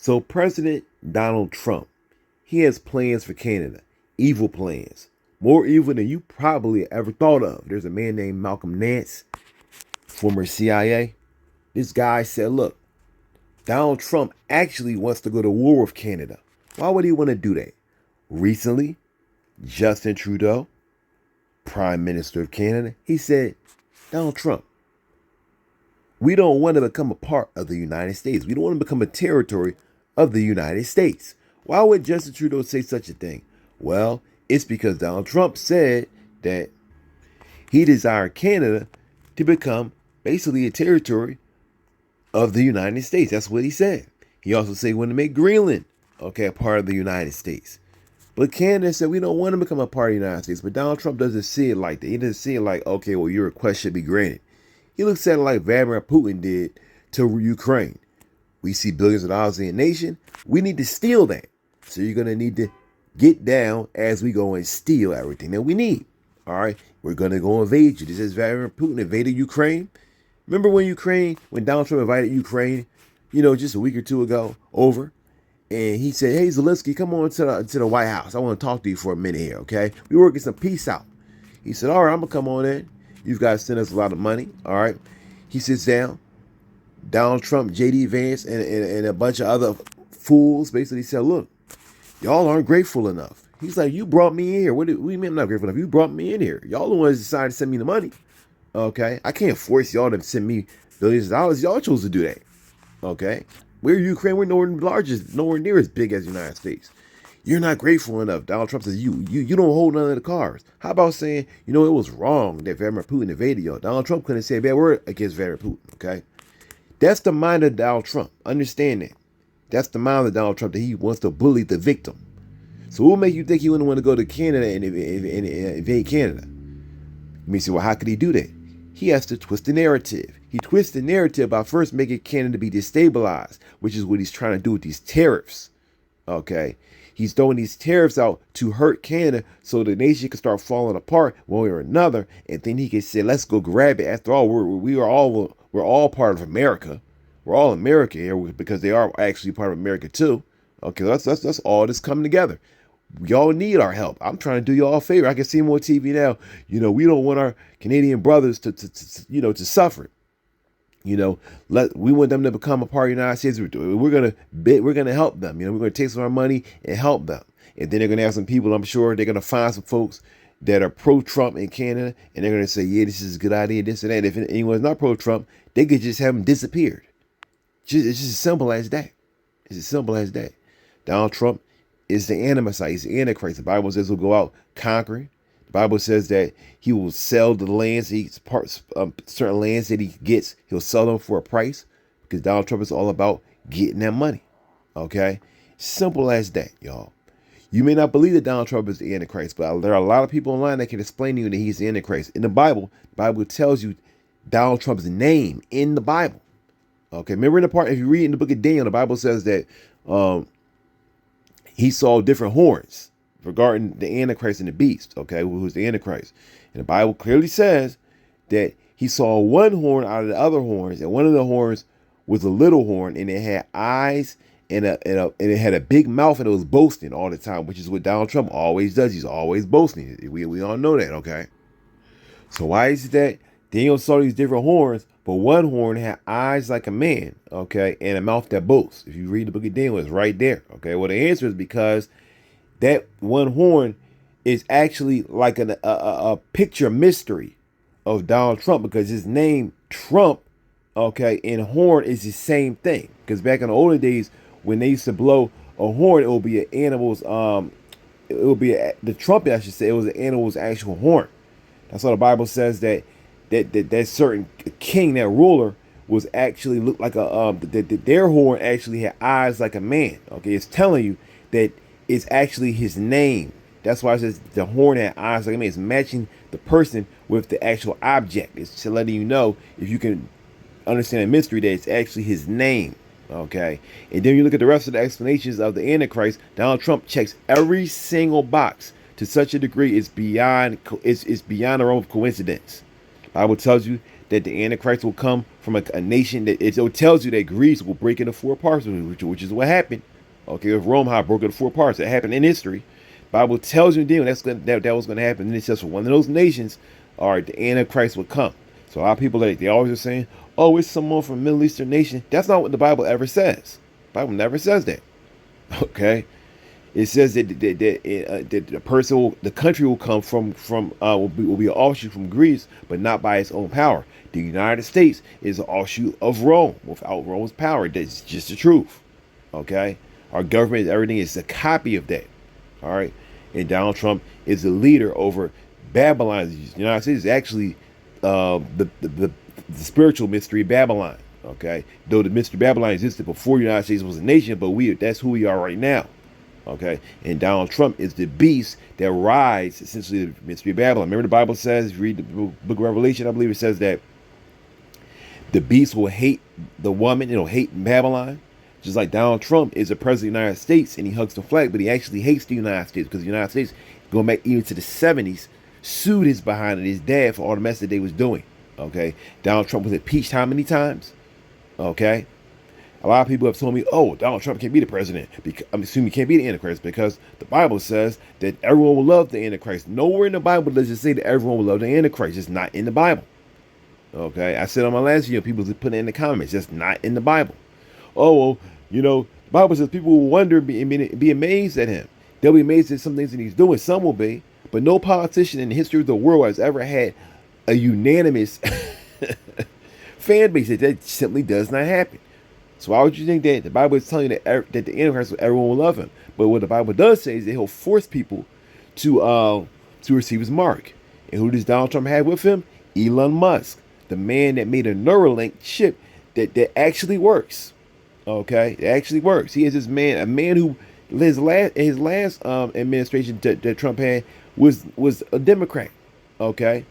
So President Donald Trump, he has plans for Canada, evil plans, more evil than you probably ever thought of. There's a man named Malcolm Nance, former CIA. This guy said, look, Donald Trump actually wants to go to war with Canada. Why would he want to do that? Recently, Justin Trudeau, Prime Minister of Canada, he said, Donald Trump, we don't want to become a part of the United States. We don't want to become a territory of the United States. Why would Justin Trudeau say such a thing? Well, it's because Donald Trump said that he desired Canada to become basically a territory of the United States. That's what he said. He also said he wanted to make Greenland, a part of the United States. But Canada said we don't want to become a part of the United States. But Donald Trump doesn't see it like that. He doesn't see it like, okay, well, your request should be granted. He looks at it like Vladimir Putin did to Ukraine. We see billions of dollars in a nation. We need to steal that. So you're going to need to get down as we go and steal everything that we need. All right. We're going to go invade you. This is Vladimir Putin invaded Ukraine. Remember when Donald Trump invited Ukraine, just a week or two ago over? And he said, hey, Zelensky, come on to the White House. I want to talk to you for a minute here, okay? We're working some peace out. He said, all right, I'm going to come on in. You guys send us a lot of money, all right? He sits down. Donald Trump, J.D. Vance, and a bunch of other fools basically said, look, y'all aren't grateful enough. He's like, you brought me in here. What do you mean I'm not grateful enough? You brought me in here. Y'all the ones decided to send me the money, okay? I can't force y'all to send me billions of dollars. Y'all chose to do that, okay? We're Ukraine. We're nowhere near as big as the United States. You're not grateful enough. Donald Trump says you don't hold none of the cards. How about saying, it was wrong that Vladimir Putin invaded y'all? Donald Trump couldn't say a bad word against Vladimir Putin, okay? That's the mind of Donald Trump. Understand that. That's the mind of Donald Trump, that he wants to bully the victim. So what will make you think he wouldn't want to go to Canada and invade Canada? Let me see, well, how could he do that? He has to twist the narrative. He twists the narrative by first making Canada be destabilized, which is what he's trying to do with these tariffs. Okay. He's throwing these tariffs out to hurt Canada so the nation can start falling apart one way or another. And then he can say, let's go grab it. After all, we're all part of America. We're all America here because they are actually part of America too. Okay, that's all this coming together. Y'all need our help. I'm trying to do y'all a favor. I can see him on TV now. We don't want our Canadian brothers to suffer. We want them to become a part of the United States. We're gonna help them. We're gonna take some of our money and help them. And then they're gonna have some people. I'm sure they're gonna find some folks that are pro-Trump in Canada, and they're gonna say, yeah, this is a good idea, this and that. If anyone's not pro-Trump, they could just have them disappeared. It's just as simple as that. It's as simple as that. Donald Trump is the Antichrist. He's the Antichrist. The Bible says he'll go out conquering. The Bible says that he will sell the lands, certain lands that he gets, he'll sell them for a price, because Donald Trump is all about getting that money. Okay? Simple as that, y'all. You may not believe that Donald Trump is the Antichrist, but there are a lot of people online that can explain to you that he's the Antichrist. In the Bible tells you Donald Trump's name in the Bible. Okay, remember in the part, if you read in the book of Daniel, the Bible says that he saw different horns regarding the Antichrist and the beast, okay, who's the Antichrist. And the Bible clearly says that he saw one horn out of the other horns, and one of the horns was a little horn, and it had eyes and it had a big mouth, and it was boasting all the time, which is what Donald Trump always does. He's always boasting. We all know that, okay? So why is it that Daniel saw these different horns, but one horn had eyes like a man, okay, and a mouth that boasts? If you read the book of Daniel, it's right there, okay? Well, the answer is because that one horn is actually like a picture mystery of Donald Trump, because his name Trump, okay, and horn is the same thing. Because back in the olden days, when they used to blow a horn, it would be an animal's, the trumpet, I should say, it was an animal's actual horn. That's why the Bible says that certain king, that ruler, was actually looked like their horn actually had eyes like a man. Okay, it's telling you that it's actually his name. That's why it says the horn had eyes like a man. It's matching the person with the actual object. It's to letting you know, if you can understand the mystery, that it's actually his name. Okay, and then you look at the rest of the explanations of the Antichrist. Donald Trump checks every single box to such a degree it's beyond the realm of coincidence. The Bible tells you that the Antichrist will come from a nation that it tells you that Greece will break into four parts, which is what happened. Okay, with Rome, how it broke into four parts. It happened in history. Bible tells you then that was going to happen. And it says for one of those nations, all right, the Antichrist will come. So a lot of people, they always are saying, oh, it's someone from a Middle Eastern nation. That's not what the Bible ever says. The Bible never says that. Okay, it says that the person, the country will come will be an offshoot from Greece, but not by its own power. The United States is an offshoot of Rome without Rome's power. That's just the truth. Okay, our government, everything is a copy of that. All right, and Donald Trump is the leader over Babylon. The United States is actually the spiritual mystery Babylon. Okay, though the mystery Babylon existed before the United States was a nation, but that's who we are right now. Okay, and Donald Trump is the beast that rides essentially the mystery Babylon. Remember the Bible says, read the book of Revelation, I believe it says that the beast will hate the woman, hate Babylon. Just like Donald Trump is the president of the United States and he hugs the flag, but he actually hates the United States because the United States, going back even to the 70s, sued his behind and his dad for all the mess that they was doing. Okay, Donald Trump was impeached how many times? Okay, a lot of people have told me, oh, Donald Trump can't be the president. I'm assuming he can't be the Antichrist because the Bible says that everyone will love the Antichrist. Nowhere in the Bible does it say that everyone will love the Antichrist. It's not in the Bible. Okay, I said on my last video, people just put it in the comments. It's not in the Bible. Oh, well, the Bible says people will wonder and be amazed at him. They'll be amazed at some things that he's doing. Some will be. But no politician in the history of the world has ever had a unanimous fan base. That simply does not happen. So why would you think that the Bible is telling you that the Antichrist, everyone will love him? But what the Bible does say is that he'll force people to receive his mark. And who does Donald Trump have with him? Elon Musk, the man that made a Neuralink chip that actually works. Okay, it actually works. He is this man, a man who his last administration that Trump had was a Democrat. Okay,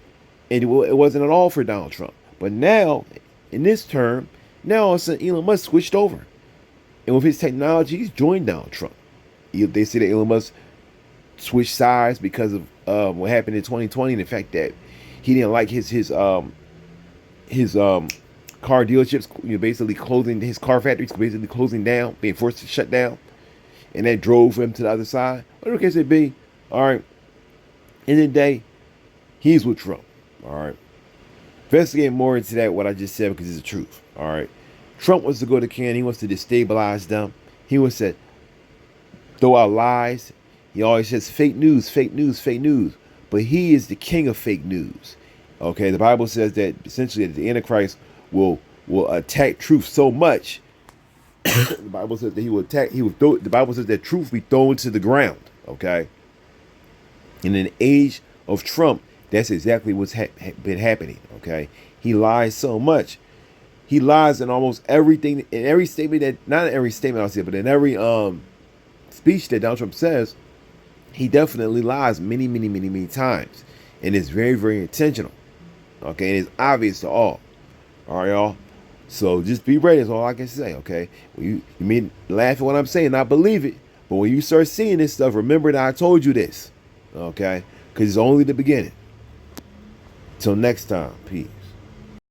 and it wasn't at all for Donald Trump. But now, in this term, now all of a sudden Elon Musk switched over, and with his technology, he's joined Donald Trump. They say that Elon Musk switched sides because of what happened in 2020 and the fact that he didn't like his car dealerships, basically closing, his car factories basically closing down, being forced to shut down, and that drove him to the other side. Whatever the case may be, all right. End of the day, he's with Trump. All right. Investigate more into that, what I just said, because it's the truth. All right. Trump wants to go to Canada. He wants to destabilize them. He wants to throw out lies. He always says fake news, fake news, fake news. But he is the king of fake news. Okay. The Bible says that essentially the Antichrist will attack truth so much. The Bible says that the Bible says that truth will be thrown to the ground. Okay. And in the age of Trump, that's exactly what's been happening. Okay. He lies so much. He lies in almost everything, in every statement not in every statement I'll say, but in every speech that Donald Trump says, he definitely lies many, many, many, many times. And it's very, very intentional. Okay. And it's obvious to all. All right, y'all. So just be ready. That's all I can say. Okay. You mean laugh at what I'm saying, not believe it. But when you start seeing this stuff, remember that I told you this. Okay. Because it's only the beginning. Till next time. Peace.